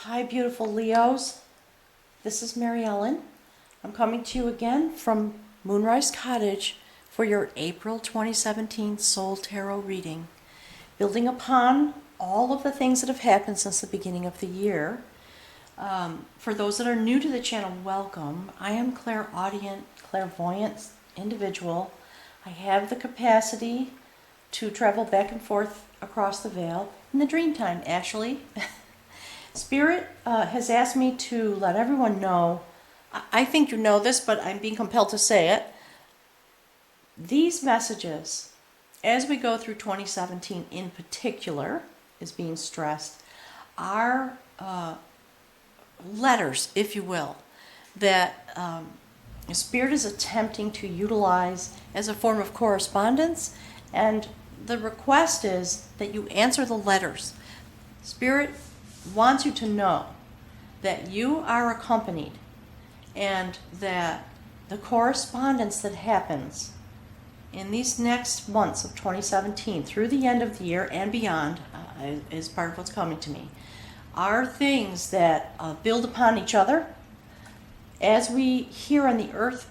Hi, beautiful Leos. This is Mary Ellen. I'm coming to you again from Moonrise Cottage for your April 2017 Soul Tarot reading. Building upon all of the things that have happened since the beginning of the year. For those that are new to the channel, welcome. I am clairaudient, clairvoyant individual. I have the capacity to travel back and forth across the veil in the dream time, actually. Spirit has asked me to let everyone know, I think you know this, but I'm being compelled to say it. These messages, as we go through 2017 in particular, is being stressed, are letters, if you will, that Spirit is attempting to utilize as a form of correspondence, and the request is that you answer the letters. Spirit wants you to know that you are accompanied and that the correspondence that happens in these next months of 2017 through the end of the year and beyond is part of what's coming to me, are things that build upon each other as we here on the earth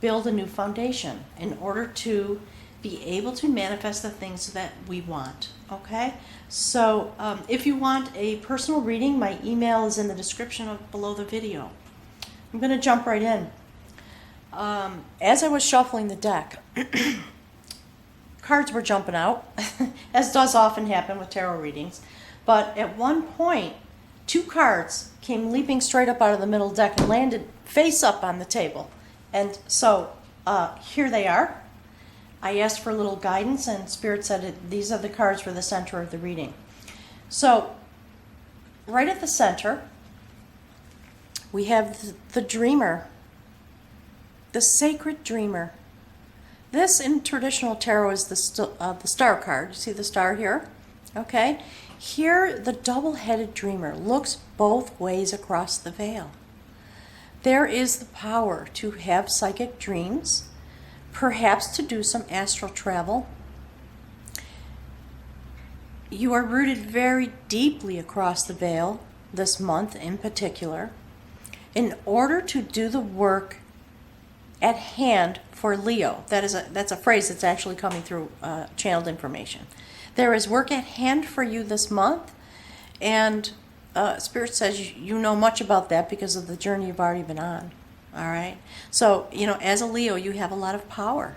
build a new foundation in order to be able to manifest the things that we want. Okay, so if you want a personal reading, my email is in the description below the video. I'm going to jump right in. As I was shuffling the deck, cards were jumping out, as does often happen with tarot readings. But at one point, two cards came leaping straight up out of the middle deck and landed face up on the table. And so here they are. I asked for a little guidance, and Spirit said these are the cards for the center of the reading. So, right at the center, we have the dreamer, the sacred dreamer. This, in traditional tarot, is the star card. You see the star here? Okay. Here, the double-headed dreamer looks both ways across the veil. There is the power to have psychic dreams, perhaps to do some astral travel. You are rooted very deeply across the veil this month in particular in order to do the work at hand for Leo. That's a phrase that's actually coming through channeled information. There is work at hand for you this month, and Spirit says you know much about that because of the journey you've already been on. All right. So, as a Leo, you have a lot of power.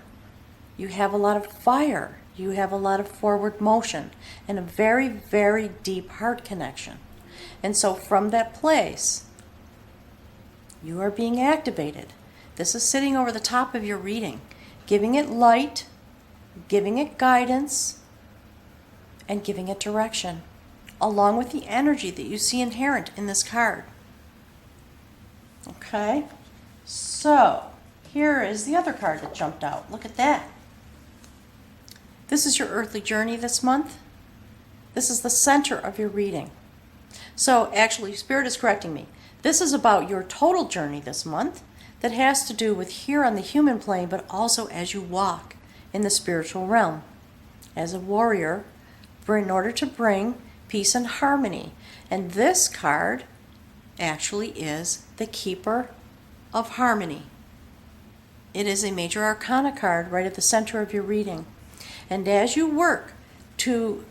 You have a lot of fire. You have a lot of forward motion and a very, very deep heart connection. And so from that place, you are being activated. This is sitting over the top of your reading, giving it light, giving it guidance, and giving it direction, along with the energy that you see inherent in this card. Okay? So, here is the other card that jumped out. Look at that. This is your earthly journey this month. This is the center of your reading. So, actually, Spirit is correcting me. This is about your total journey this month that has to do with here on the human plane, but also as you walk in the spiritual realm. As a warrior, in order to bring peace and harmony. And this card actually is the Keeper of Harmony. It is a major arcana card right at the center of your reading. And as you work to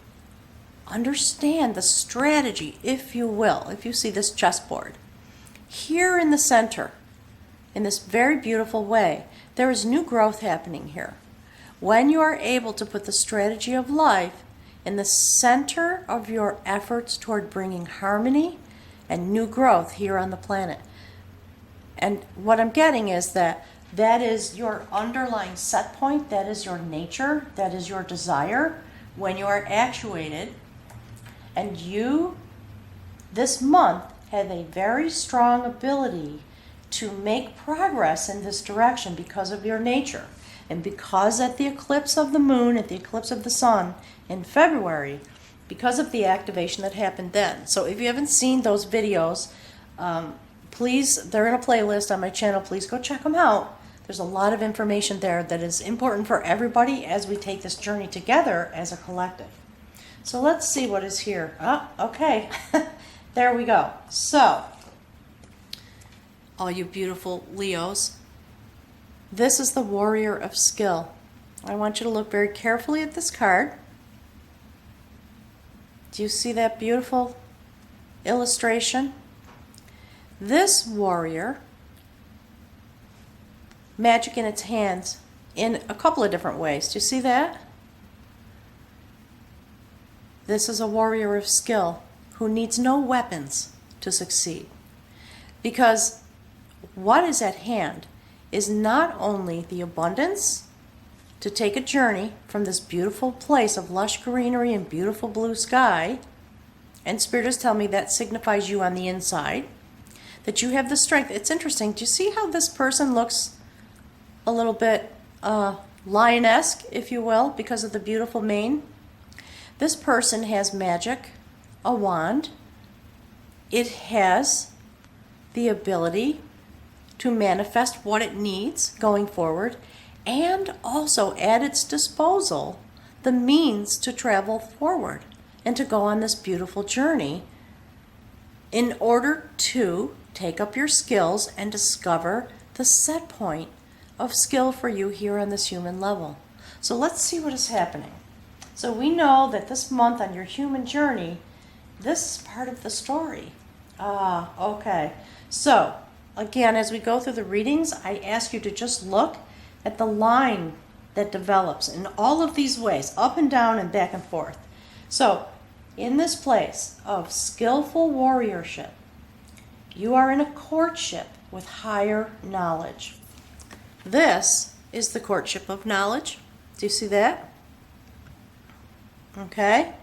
understand the strategy, if you will, if you see this chessboard, here in the center, in this very beautiful way, there is new growth happening here. When you are able to put the strategy of life in the center of your efforts toward bringing harmony and new growth here on the planet. And what I'm getting is that is your underlying set point, that is your nature, that is your desire when you are actuated. And you, this month, have a very strong ability to make progress in this direction because of your nature. And because at the eclipse of the moon, at the eclipse of the sun in February, because of the activation that happened then. So if you haven't seen those videos, please, they're in a playlist on my channel. Please go check them out. There's a lot of information there that is important for everybody as we take this journey together as a collective. So let's see what is here. Oh, okay. there we go. So, all you beautiful Leos, this is the warrior of skill. I want you to look very carefully at this card. Do you see that beautiful illustration? This warrior, magic in its hands in a couple of different ways. Do you see that? This is a warrior of skill who needs no weapons to succeed. Because what is at hand is not only the abundance to take a journey from this beautiful place of lush greenery and beautiful blue sky, and spirits tell me that signifies you on the inside, that you have the strength. It's interesting. Do you see how this person looks a little bit lionesque, if you will, because of the beautiful mane? This person has magic, a wand. It has the ability to manifest what it needs going forward, and also at its disposal the means to travel forward and to go on this beautiful journey in order to take up your skills and discover the set point of skill for you here on this human level. So let's see what is happening. So we know that this month on your human journey, this is part of the story. Okay. So again, as we go through the readings, I ask you to just look at the line that develops in all of these ways, up and down and back and forth. So in this place of skillful warriorship, you are in a courtship with higher knowledge. This is the courtship of knowledge. Do you see that? Okay.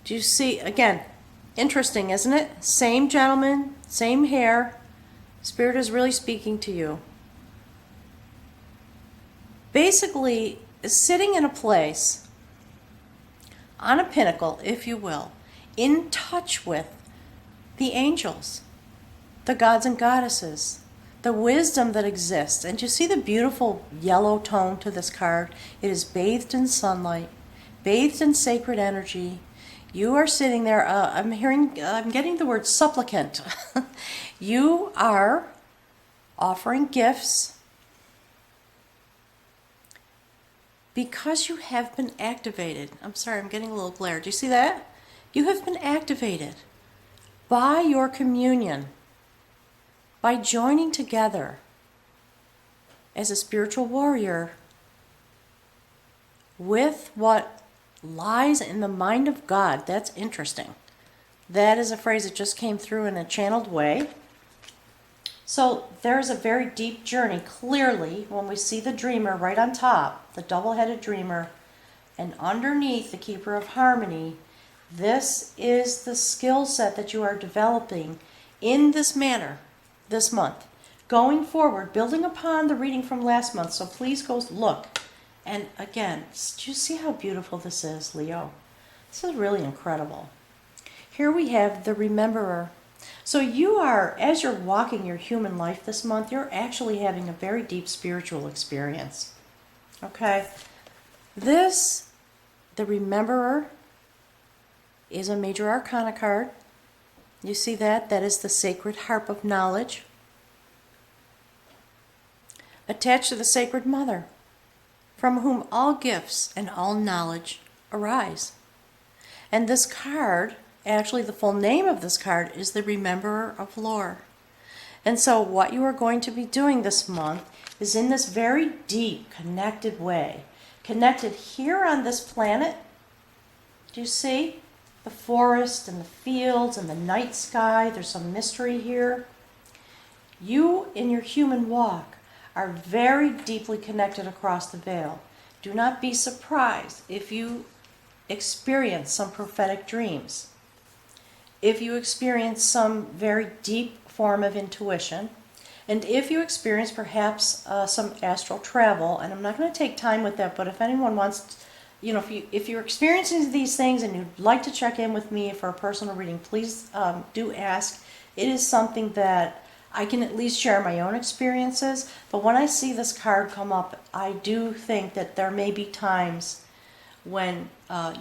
Do you see, again, interesting, isn't it? Same gentleman, same hair. Spirit is really speaking to you. Basically, sitting in a place, on a pinnacle, if you will, in touch with the angels, the gods and goddesses, the wisdom that exists. And you see the beautiful yellow tone to this card? It is bathed in sunlight, bathed in sacred energy. You are sitting there, I'm getting the word supplicant. You are offering gifts because you have been activated. I'm sorry, I'm getting a little glare. Do you see that? You have been activated by your communion, by joining together as a spiritual warrior with what lies in the mind of God. That's interesting. That is a phrase that just came through in a channeled way. So there's a very deep journey. Clearly, when we see the dreamer right on top, the double-headed dreamer, and underneath the keeper of harmony, this is the skill set that you are developing in this manner this month. Going forward, building upon the reading from last month. So please go look. And again, do you see how beautiful this is, Leo? This is really incredible. Here we have the Rememberer. So you are, as you're walking your human life this month, you're actually having a very deep spiritual experience. Okay? This, the Rememberer, is a major arcana card. You see that? That is the sacred harp of knowledge. Attached to the Sacred Mother, from whom all gifts and all knowledge arise. And this card, actually the full name of this card, is the Rememberer of Lore. And so what you are going to be doing this month is in this very deep, connected way. Connected here on this planet. Do you see? The forest and the fields and the night sky. There's some mystery here. You, in your human walk, are very deeply connected across the veil. Do not be surprised if you experience some prophetic dreams. If you experience some very deep form of intuition, and if you experience perhaps some astral travel, and I'm not going to take time with that, but if anyone wants, if you're experiencing these things and you'd like to check in with me for a personal reading, please do ask. It is something that I can at least share my own experiences, but when I see this card come up, I do think that there may be times when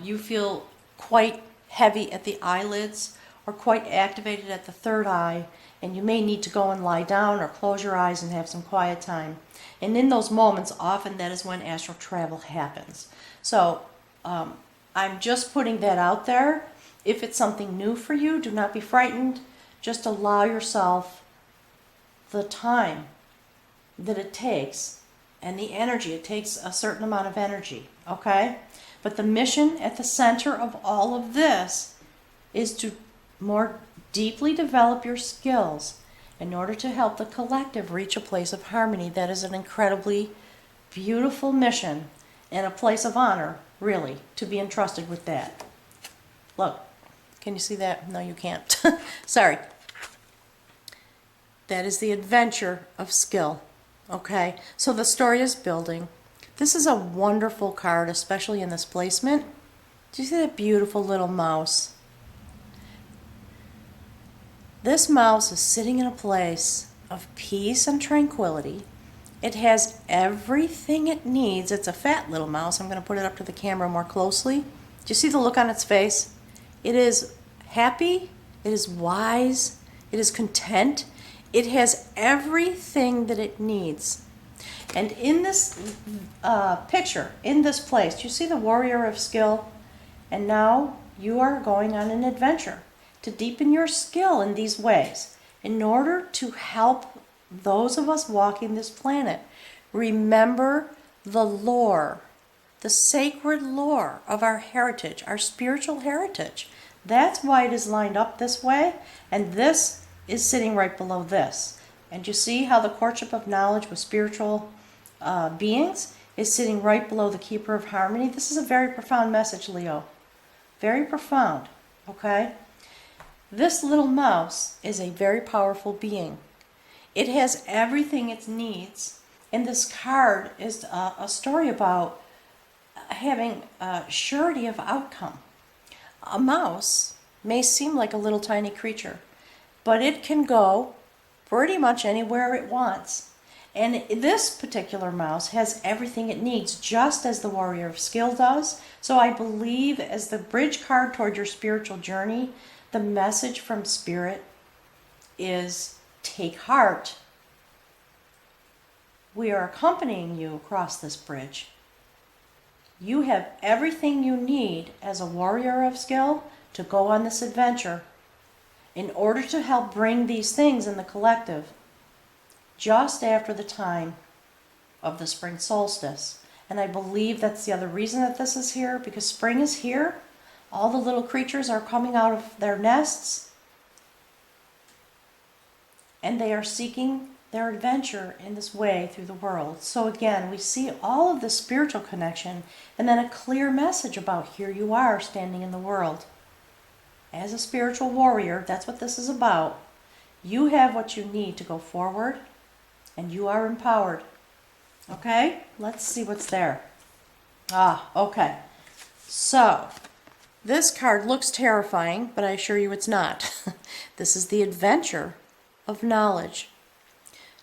you feel quite heavy at the eyelids, or quite activated at the third eye, and you may need to go and lie down or close your eyes and have some quiet time. And in those moments, often that is when astral travel happens. So I'm just putting that out there. If it's something new for you, do not be frightened. Just allow yourself the time that it takes and the energy. It takes a certain amount of energy, okay? But the mission at the center of all of this is to more deeply develop your skills in order to help the collective reach a place of harmony. That is an incredibly beautiful mission and a place of honor, really, to be entrusted with that. Look, can you see that? No, you can't. Sorry. That is the adventure of skill, okay? So the story is building. This is a wonderful card, especially in this placement. Do you see that beautiful little mouse? This mouse is sitting in a place of peace and tranquility. It has everything it needs. It's a fat little mouse. I'm going to put it up to the camera more closely. Do you see the look on its face? It is happy. It is wise. It is content. It has everything that it needs. And in this picture, in this place, do you see the warrior of skill? And now you are going on an adventure to deepen your skill in these ways in order to help those of us walking this planet remember the lore, the sacred lore of our heritage, our spiritual heritage. That's why it is lined up this way, and this is sitting right below this. And you see how the courtship of knowledge with spiritual beings is sitting right below the keeper of harmony. This is a very profound message, Leo. Very profound, okay? This little mouse is a very powerful being. It has everything it needs. And this card is a story about having surety of outcome. A mouse may seem like a little tiny creature, but it can go pretty much anywhere it wants. And this particular mouse has everything it needs, just as the warrior of skill does. So I believe as the bridge card toward your spiritual journey, the message from Spirit is take heart. We are accompanying you across this bridge. You have everything you need as a warrior of skill to go on this adventure in order to help bring these things in the collective just after the time of the spring solstice. And I believe that's the other reason that this is here, because spring is here. All the little creatures are coming out of their nests, and they are seeking their adventure in this way through the world. So again, we see all of the spiritual connection, and then a clear message about here you are standing in the world. As a spiritual warrior, that's what this is about. You have what you need to go forward, and you are empowered. Okay? Let's see what's there. Okay. So, this card looks terrifying, but I assure you it's not. This is the adventure of knowledge.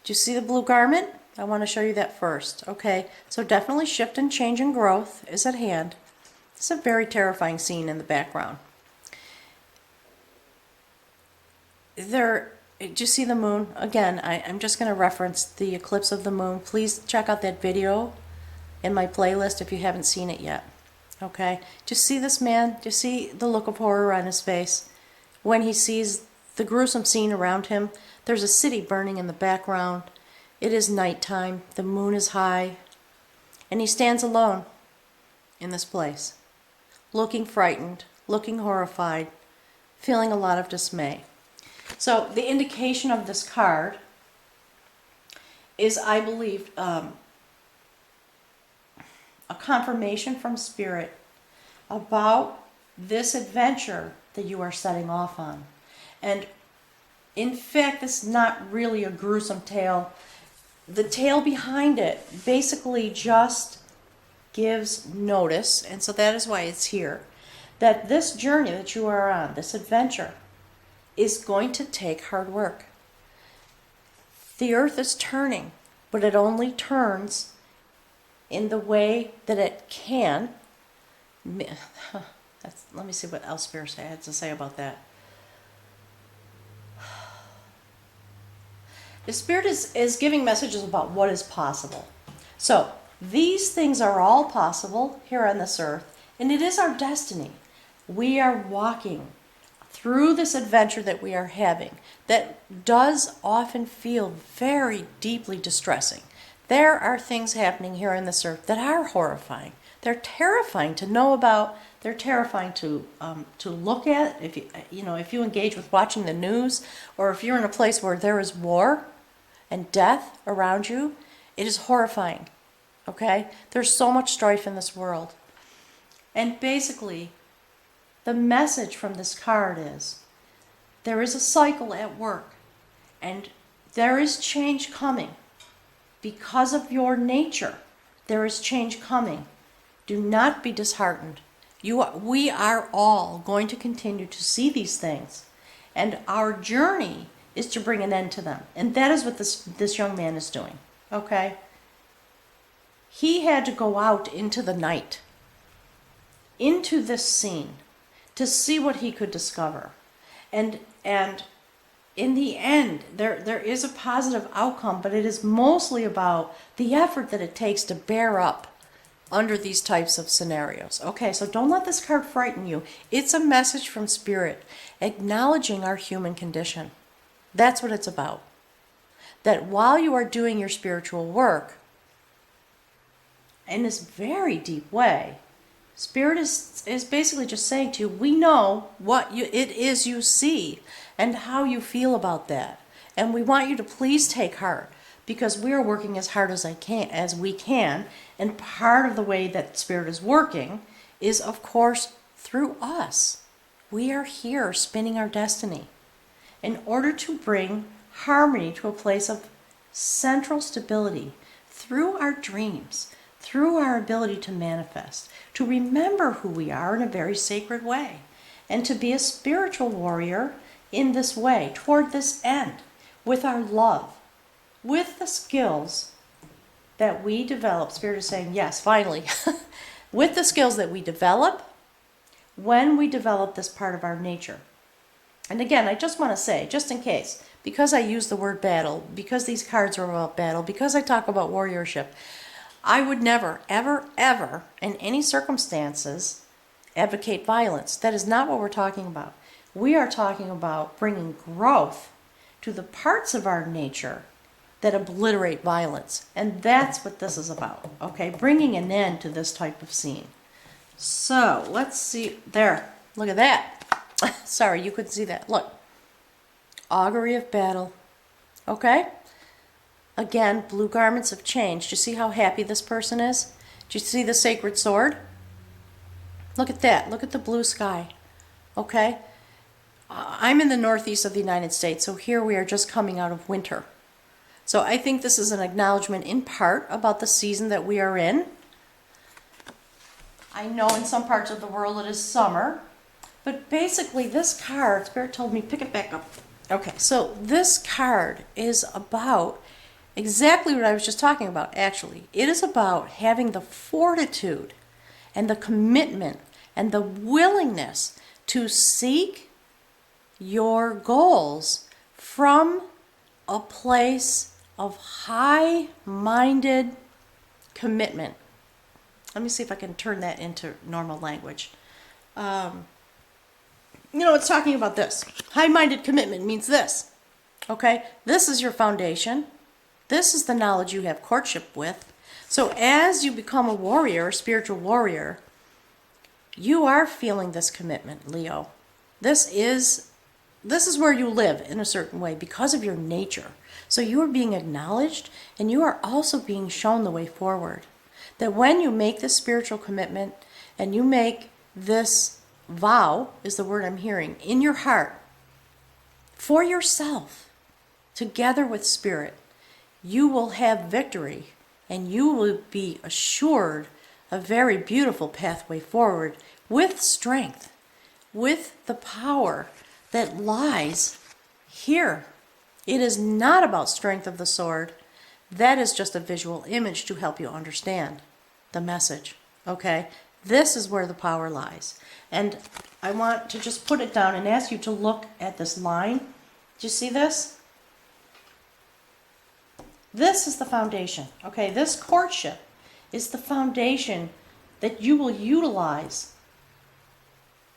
Do you see the blue garment? I want to show you that first. Okay, so definitely shift and change and growth is at hand. It's a very terrifying scene in the background. Do you see the moon? Again, I'm just going to reference the eclipse of the moon. Please check out that video in my playlist if you haven't seen it yet. Okay, do you see this man? Do you see the look of horror on his face when he sees the gruesome scene around him? There's a city burning in the background. It is nighttime. The moon is high. And he stands alone in this place, looking frightened, looking horrified, feeling a lot of dismay. So the indication of this card is, I believe, a confirmation from Spirit about this adventure that you are setting off on. And in fact, this is not really a gruesome tale. The tale behind it basically just gives notice, and so that is why it's here, that this journey that you are on, this adventure, is going to take hard work. The earth is turning, but it only turns in the way that it can. Let me see what else Spirit had to say about that. The Spirit is giving messages about what is possible. So, these things are all possible here on this earth, and it is our destiny. We are walking through this adventure that we are having that does often feel very deeply distressing. There are things happening here on this earth that are horrifying. They're terrifying to know about. They're terrifying to look at. If you engage with watching the news, or if you're in a place where there is war and death around you, it is horrifying. Okay? There's so much strife in this world. And basically, the message from this card is there is a cycle at work, and there is change coming. Because of your nature, there is change coming. Do not be disheartened. We are all going to continue to see these things, and our journey is to bring an end to them. And that is what this young man is doing. Okay? He had to go out into the night, into this scene, to see what he could discover. And in the end, there is a positive outcome, but it is mostly about the effort that it takes to bear up under these types of scenarios. Okay, so don't let this card frighten you. It's a message from Spirit acknowledging our human condition. That's what it's about. That while you are doing your spiritual work, in this very deep way, Spirit is basically just saying to you, we know what it is you see and how you feel about that. And we want you to please take heart, because we are working as hard as we can. And part of the way that Spirit is working is, of course, through us. We are here spinning our destiny in order to bring harmony to a place of central stability through our dreams, through our ability to manifest, to remember who we are in a very sacred way, and to be a spiritual warrior in this way, toward this end, with our love, with the skills that we develop. Spirit is saying, yes, finally, with the skills that we develop when we develop this part of our nature. And again, I just want to say, just in case, because I use the word battle, because these cards are about battle, because I talk about warriorship, I would never, ever, ever, in any circumstances, advocate violence. That is not what we're talking about. We are talking about bringing growth to the parts of our nature that obliterate violence. And that's what this is about, okay? Bringing an end to this type of scene. So, let's see. There. Look at that. Sorry, you couldn't see that. Look. Augury of battle. Okay? Again, blue garments have changed. Do you see how happy this person is? Do you see the sacred sword? Look at that. Look at the blue sky. Okay? I'm in the northeast of the United States, so here we are just coming out of winter. So I think this is an acknowledgement in part about the season that we are in. I know in some parts of the world it is summer, but basically this card, Spirit told me, pick it back up. Okay, so this card is about exactly what I was just talking about, actually. It is about having the fortitude and the commitment and the willingness to seek your goals from a place of high-minded commitment. Let me see if I can turn that into normal language. It's talking about this. High-minded commitment means this. Okay? This is your foundation. This is the knowledge you have courtship with. So as you become a warrior, a spiritual warrior, you are feeling this commitment, Leo. This is where you live in a certain way because of your nature. So you are being acknowledged, and you are also being shown the way forward. That when you make this spiritual commitment and you make this vow, is the word I'm hearing, in your heart, for yourself, together with Spirit, you will have victory, and you will be assured a very beautiful pathway forward with strength, with the power that lies here. It is not about strength of the sword. That is just a visual image to help you understand the message, okay? This is where the power lies. And I want to just put it down and ask you to look at this line. Do you see this? This is the foundation, okay? This courtship is the foundation that you will utilize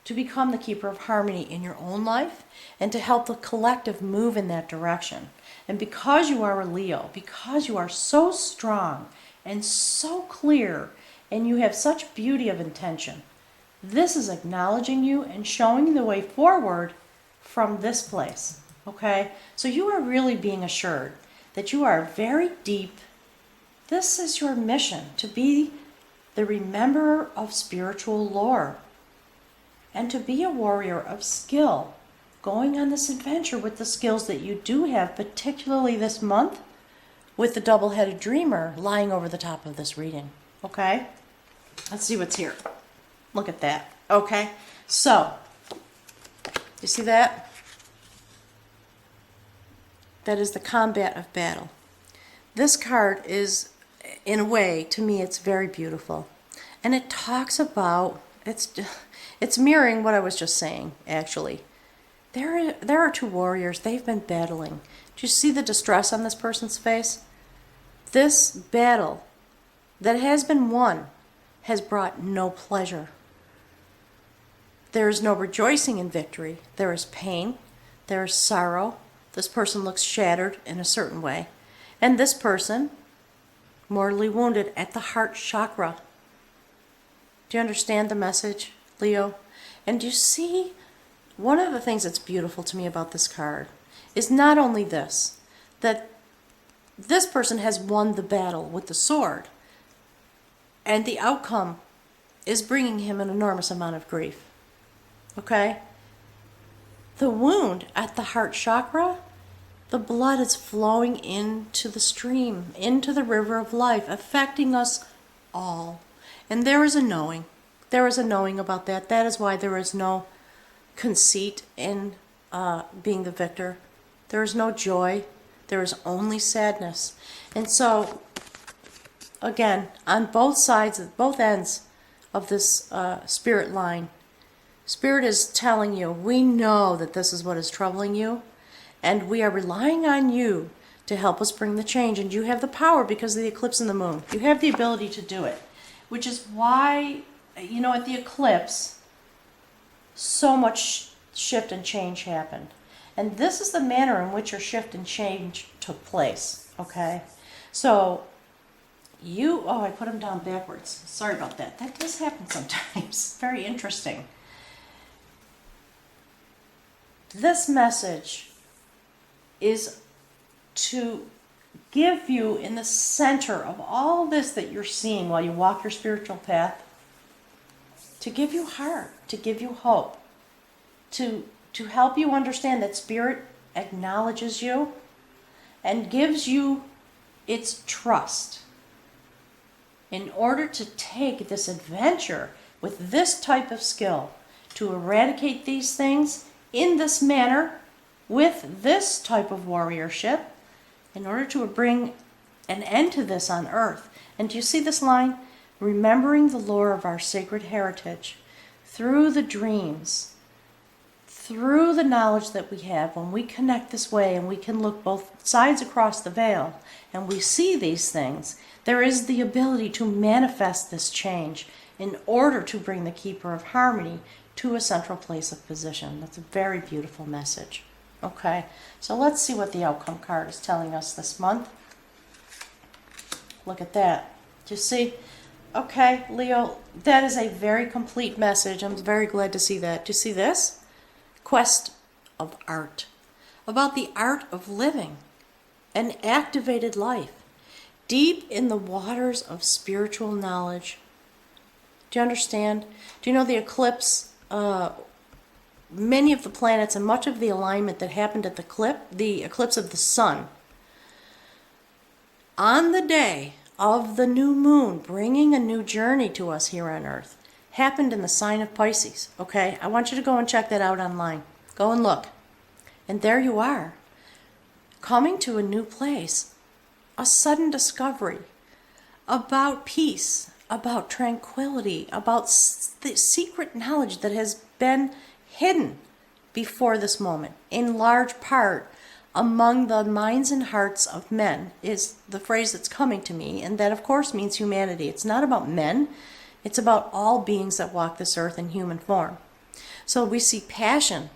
to become the keeper of harmony in your own life and to help the collective move in that direction. And because you are a Leo, because you are so strong and so clear and you have such beauty of intention, this is acknowledging you and showing the way forward from this place, okay? So you are really being assured that you are very deep. This is your mission, to be the rememberer of spiritual lore and to be a warrior of skill, going on this adventure with the skills that you do have, particularly this month with the double-headed dreamer lying over the top of this reading, okay? Let's see what's here. Look at that, okay? So, you see that? That is the combat of battle. This card is, in a way, to me, it's very beautiful. And it talks about, it's mirroring what I was just saying, actually. There are two warriors. They've been battling. Do you see the distress on this person's face? This battle that has been won has brought no pleasure. There is no rejoicing in victory. There is pain. There is sorrow. This person looks shattered in a certain way. And this person, mortally wounded at the heart chakra. Do you understand the message, Leo? And do you see, one of the things that's beautiful to me about this card is not only this, that this person has won the battle with the sword, and the outcome is bringing him an enormous amount of grief. Okay? The wound at the heart chakra, the blood is flowing into the stream, into the river of life, affecting us all. And there is a knowing. There is a knowing about that. That is why there is no conceit in being the victor. There is no joy. There is only sadness. And so, again, on both sides, both ends of this spirit line, Spirit is telling you, we know that this is what is troubling you, and we are relying on you to help us bring the change. And you have the power because of the eclipse in the moon. You have the ability to do it, which is why, you know, at the eclipse, so much shift and change happened. And this is the manner in which your shift and change took place, okay? So, I put them down backwards. Sorry about that. That does happen sometimes. Very interesting. This message is to give you in the center of all this that you're seeing while you walk your spiritual path, to give you heart, to give you hope, to help you understand that Spirit acknowledges you and gives you its trust in order to take this adventure with this type of skill, to eradicate these things in this manner, with this type of warriorship, in order to bring an end to this on earth. And do you see this line? Remembering the lore of our sacred heritage through the dreams, through the knowledge that we have, when we connect this way and we can look both sides across the veil and we see these things, there is the ability to manifest this change in order to bring the keeper of harmony to a central place of position. That's a very beautiful message. Okay, so let's see what the outcome card is telling us this month. Look at that. Do you see? Okay, Leo, that is a very complete message. I'm very glad to see that. Do you see this? Quest of art. About the art of living. An activated life. Deep in the waters of spiritual knowledge. Do you understand? Do you know the eclipse? Many of the planets and much of the alignment that happened at the eclipse of the sun, on the day of the new moon, bringing a new journey to us here on Earth, happened in the sign of Pisces, okay? I want you to go and check that out online. Go and look. And there you are, coming to a new place, a sudden discovery about peace, about tranquility, about the secret knowledge that has been hidden before this moment, in large part among the minds and hearts of men is the phrase that's coming to me, and that of course means humanity. It's not about men, it's about all beings that walk this earth in human form. So we see passion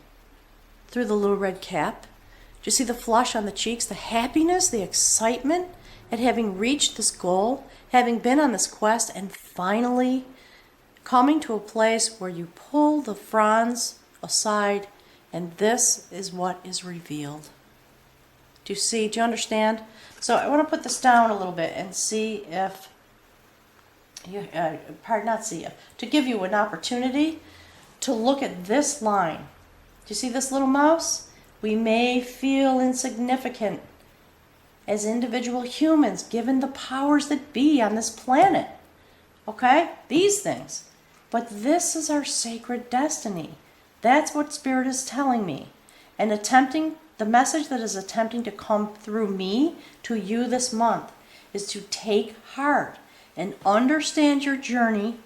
through the little red cap. Do you see the flush on the cheeks, the happiness, the excitement at having reached this goal, having been on this quest, and finally coming to a place where you pull the fronds aside and this is what is revealed. Do you see? Do you understand? So I want to put this down a little bit and see if you, to give you an opportunity to look at this line. Do you see this little mouse? We may feel insignificant as individual humans given the powers that be on this planet. Okay? These things. But this is our sacred destiny. That's what Spirit is telling me. And the message that is attempting to come through me to you this month is to take heart and understand your journey,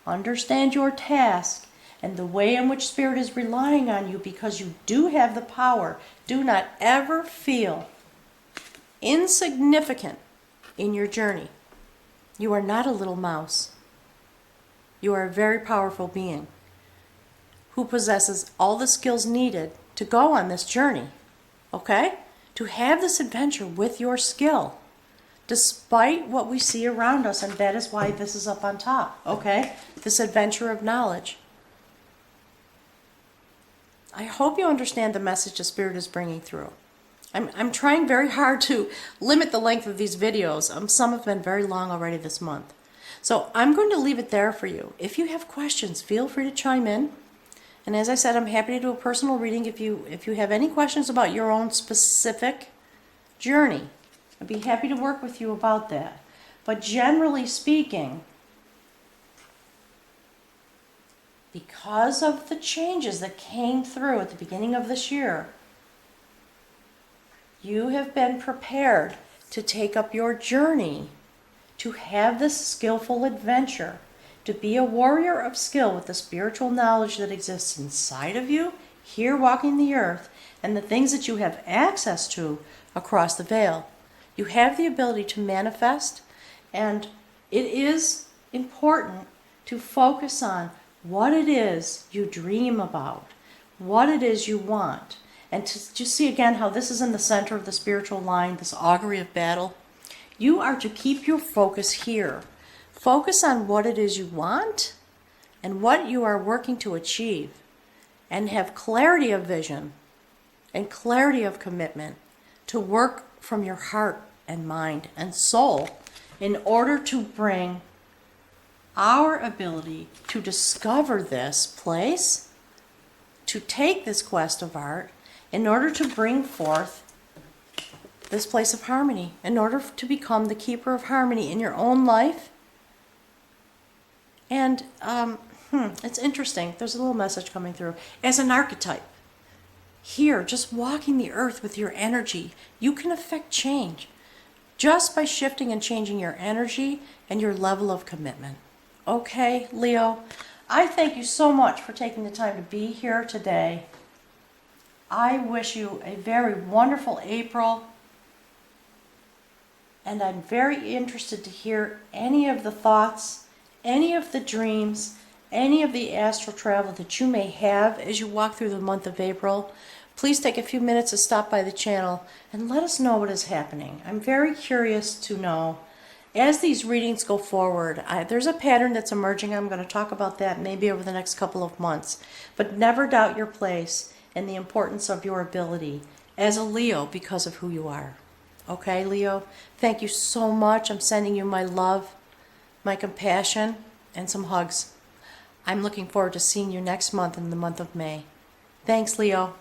understand your task, and the way in which Spirit is relying on you, because you do have the power. Do not ever feel insignificant in your journey. You are not a little mouse. You are a very powerful being who possesses all the skills needed to go on this journey, okay? To have this adventure with your skill, despite what we see around us, and that is why this is up on top, okay? This adventure of knowledge. I hope you understand the message the Spirit is bringing through. I'm trying very hard to limit the length of these videos. Some have been very long already this month. So I'm going to leave it there for you. If you have questions, feel free to chime in. And as I said, I'm happy to do a personal reading if you have any questions about your own specific journey. I'd be happy to work with you about that. But generally speaking, because of the changes that came through at the beginning of this year, you have been prepared to take up your journey, to have this skillful adventure, to be a warrior of skill with the spiritual knowledge that exists inside of you, here walking the earth, and the things that you have access to across the veil. You have the ability to manifest, and it is important to focus on what it is you dream about, what it is you want. And to just see again how this is in the center of the spiritual line, this augury of battle. You are to keep your focus here. Focus on what it is you want and what you are working to achieve. And have clarity of vision and clarity of commitment to work from your heart and mind and soul in order to bring our ability to discover this place, to take this quest of art, in order to bring forth this place of harmony, in order to become the keeper of harmony in your own life. And it's interesting. There's a little message coming through. As an archetype, here, just walking the earth with your energy, you can affect change just by shifting and changing your energy and your level of commitment. Okay, Leo, I thank you so much for taking the time to be here today. I wish you a very wonderful April, and I'm very interested to hear any of the thoughts, any of the dreams, any of the astral travel that you may have as you walk through the month of April. Please take a few minutes to stop by the channel and let us know what is happening. I'm very curious to know. As these readings go forward, there's a pattern that's emerging. I'm going to talk about that maybe over the next couple of months. But never doubt your place and the importance of your ability as a Leo because of who you are. Okay, Leo? Thank you so much. I'm sending you my love, my compassion, and some hugs. I'm looking forward to seeing you next month in the month of May. Thanks, Leo.